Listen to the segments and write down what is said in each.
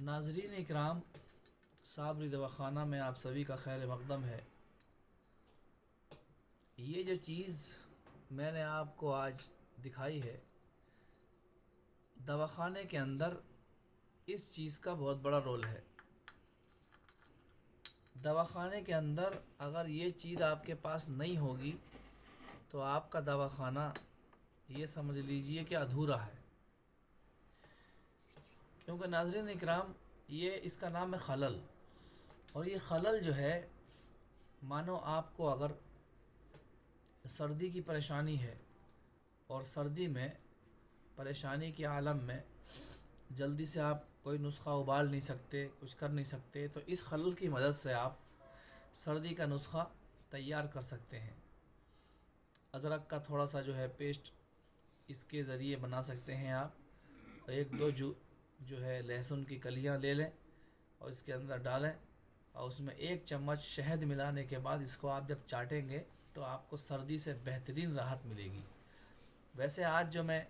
नाजरीन इकराम, साबरी दवाखाना में आप सभी का खैर मकदम है। ये जो चीज़ मैंने आपको आज दिखाई है, दवाखाने के अंदर इस चीज़ का बहुत बड़ा रोल है। दवाखाने के अंदर अगर ये चीज़ आपके पास नहीं होगी तो आपका दवाखाना ये समझ लीजिए कि अधूरा है। क्योंकि नाज़रीन इकराम, ये इसका नाम है खलल। और ये खलल जो है, मानो आपको अगर सर्दी की परेशानी है और सर्दी में परेशानी के आलम में जल्दी से आप कोई नुस्खा उबाल नहीं सकते, कुछ कर नहीं सकते, तो इस खलल की मदद से आप सर्दी का नुस्खा तैयार कर सकते हैं। अदरक का थोड़ा सा जो है पेस्ट इसके ज़रिए बना सकते हैं आप। एक दो जो है लहसुन की कलियां ले लें और इसके अंदर डालें और उसमें 1 चम्मच शहद मिलाने के बाद इसको आप जब चाटेंगे तो आपको सर्दी से बेहतरीन राहत मिलेगी। वैसे आज जो मैं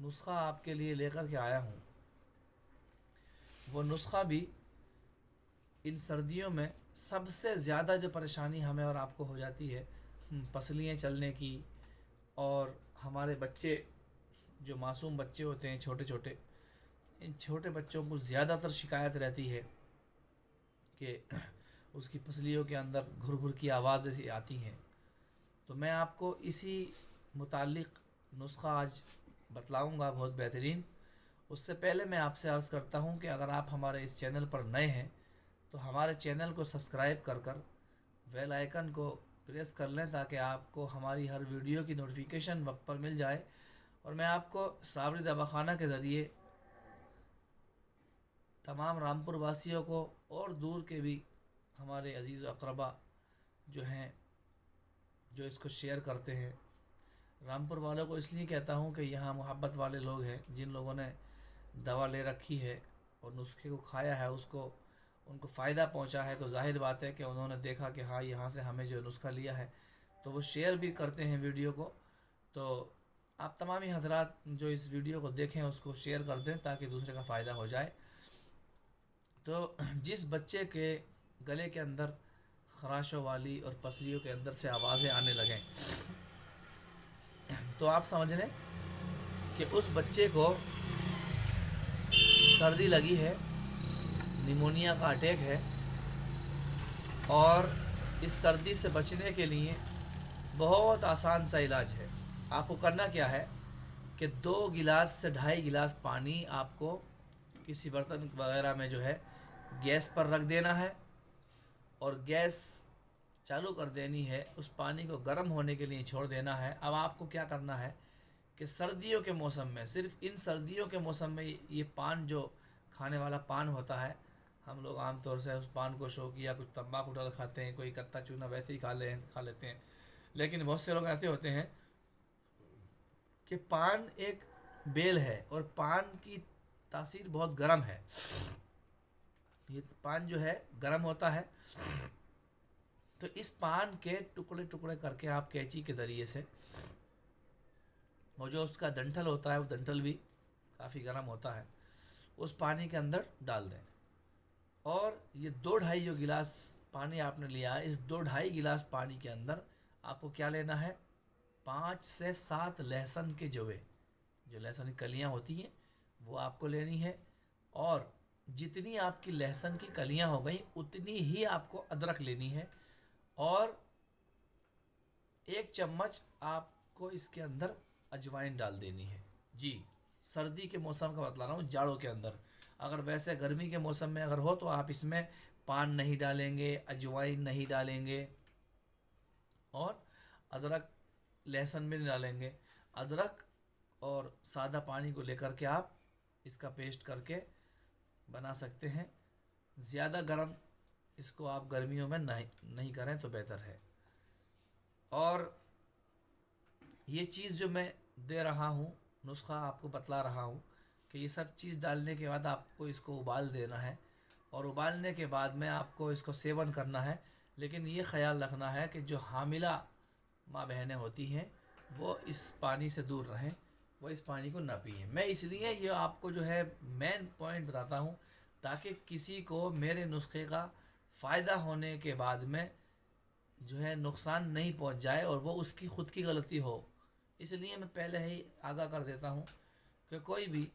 नुस्खा आपके लिए लेकर के आया हूँ, वो नुस्खा भी इन सर्दियों में सबसे ज़्यादा जो परेशानी हमें और आपको हो जाती है, पसलियाँ चलने की, और हमारे बच्चे जो मासूम बच्चे होते हैं छोटे छोटे, इन छोटे बच्चों को ज़्यादातर शिकायत रहती है कि उसकी पसलियों के अंदर घुर घुर की आवाज़ ऐसी आती हैं। तो मैं आपको इसी मुतालिक नुस्खा आज बतलाऊंगा, बहुत बेहतरीन। उससे पहले मैं आपसे अर्ज़ करता हूं कि अगर आप हमारे इस चैनल पर नए हैं तो हमारे चैनल को सब्सक्राइब कर बेल आइकन को प्रेस कर लें ताकि आपको हमारी हर वीडियो की नोटिफिकेशन वक्त पर मिल जाए। और मैं आपको साबरी दवाखाना के ज़रिए तमाम रामपुर वासियों को और दूर के भी हमारे अजीज़ अक़रबा जो हैं, जो इसको शेयर करते हैं, रामपुर वालों को इसलिए कहता हूँ कि यहाँ मोहब्बत वाले लोग हैं। जिन लोगों ने दवा ले रखी है और नुस्खे को खाया है, उनको फ़ायदा पहुँचा है, तो जाहिर बात है कि उन्होंने देखा कि हाँ, यहाँ से हमें जो नुस्खा लिया है, तो वो शेयर भी करते हैं वीडियो को। तो आप तमामी हजरात जो इस वीडियो को देखें उसको शेयर कर दें ताकि दूसरे का फ़ायदा हो जाए। तो जिस बच्चे के गले के अंदर खराशों वाली और पसलियों के अंदर से आवाज़ें आने लगें, तो आप समझ लें कि उस बच्चे को सर्दी लगी है, निमोनिया का अटैक है। और इस सर्दी से बचने के लिए बहुत आसान सा इलाज है। आपको करना क्या है कि 2 गिलास से 2.5 गिलास पानी आपको किसी बर्तन वगैरह में जो है गैस पर रख देना है और गैस चालू कर देनी है। उस पानी को गर्म होने के लिए छोड़ देना है। अब आपको क्या करना है कि सर्दियों के मौसम में, सिर्फ इन सर्दियों के मौसम में ये पान जो खाने वाला पान होता है, हम लोग आमतौर से उस पान को शौकिया कुछ तंबाकू डाल खाते हैं, कोई कत्ता चूना वैसे ही खा लेते हैं। लेकिन बहुत से लोग ऐसे होते हैं कि पान एक बेल है और पान की तासीर बहुत गर्म है। ये पान जो है गर्म होता है, तो इस पान के टुकड़े टुकड़े करके आप कैंची के ज़रिए से, और जो उसका डंठल होता है वो डंठल भी काफ़ी गर्म होता है, उस पानी के अंदर डाल दें। और ये 2-2.5 जो गिलास पानी आपने लिया है, इस 2-2.5 गिलास पानी के अंदर आपको क्या लेना है, 5 से 7 लहसुन के जवे, जो लहसुन की कलियाँ होती हैं, वो आपको लेनी है। और जितनी आपकी लहसुन की कलियाँ हो गई उतनी ही आपको अदरक लेनी है। और 1 चम्मच आपको इसके अंदर अजवाइन डाल देनी है। जी, सर्दी के मौसम का बतला रहा हूँ, जाड़ों के अंदर। अगर वैसे गर्मी के मौसम में अगर हो तो आप इसमें पान नहीं डालेंगे, अजवाइन नहीं डालेंगे और अदरक लहसुन भी नहीं डालेंगे। अदरक और सादा पानी को लेकर के आप इसका पेस्ट करके बना सकते हैं। ज़्यादा गर्म इसको आप गर्मियों में नहीं करें तो बेहतर है। और ये चीज़ जो मैं दे रहा हूँ, नुस्खा आपको बतला रहा हूँ कि ये सब चीज़ डालने के बाद आपको इसको उबाल देना है और उबालने के बाद में आपको इसको सेवन करना है। लेकिन ये ख़याल रखना है कि जो हामिला माँ बहनें होती हैं वो इस पानी से दूर रहें, وہ اس پانی کو نہ پئیں. میں اس لیے یہ آپ کو جو ہے مین پوائنٹ بتاتا ہوں تاکہ کسی کو میرے نسخے کا فائدہ ہونے کے بعد میں جو ہے نقصان نہیں پہنچ جائے اور وہ اس کی خود کی غلطی ہو. اس لیے میں پہلے ہی آگاہ کر دیتا ہوں کہ کوئی بھی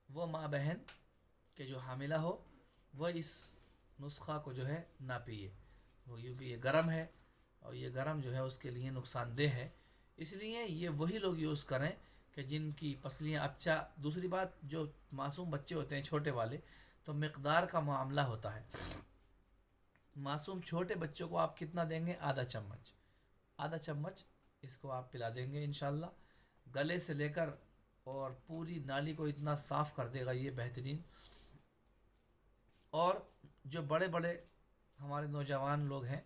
وہ ماں بہن کہ جو حاملہ ہو وہ اس نسخہ کو جو ہے نہ پیے، وہ کیونکہ یہ گرم ہے اور یہ گرم جو ہے اس کے لیے نقصان دہ ہے. اس لیے یہ وہی لوگ یوز کریں کہ جن کی پسلیاں اچھا. دوسری بات، جو معصوم بچے ہوتے ہیں چھوٹے والے تو مقدار کا معاملہ ہوتا ہے. معصوم چھوٹے بچوں کو آپ کتنا دیں گے؟ آدھا چمچ اس کو آپ پلا دیں گے انشاءاللہ. گلے سے لے کر اور پوری نالی کو اتنا صاف کر دے گا یہ بہترین. اور جو بڑے بڑے ہمارے نوجوان لوگ ہیں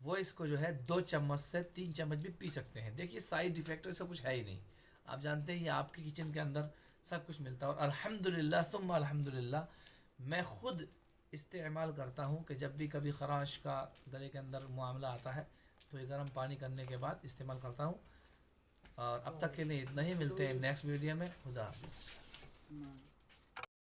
وہ اس کو جو ہے 2 چمچ سے 3 چمچ بھی پی سکتے ہیں. دیکھیے سائیڈ ایفیکٹ ایسا کچھ ہے ہی نہیں. آپ جانتے ہیں یہ آپ کی کچن کے اندر سب کچھ ملتا ہے. اور الحمدللہ ثم الحمدللہ میں خود استعمال کرتا ہوں کہ جب بھی کبھی خراش کا گلے کے اندر معاملہ آتا ہے تو یہ گرم پانی کرنے کے بعد استعمال کرتا ہوں. اور اب تک کے لیے اتنا ہی. ملتے ہیں نیکسٹ ویڈیو میں. خدا حافظ.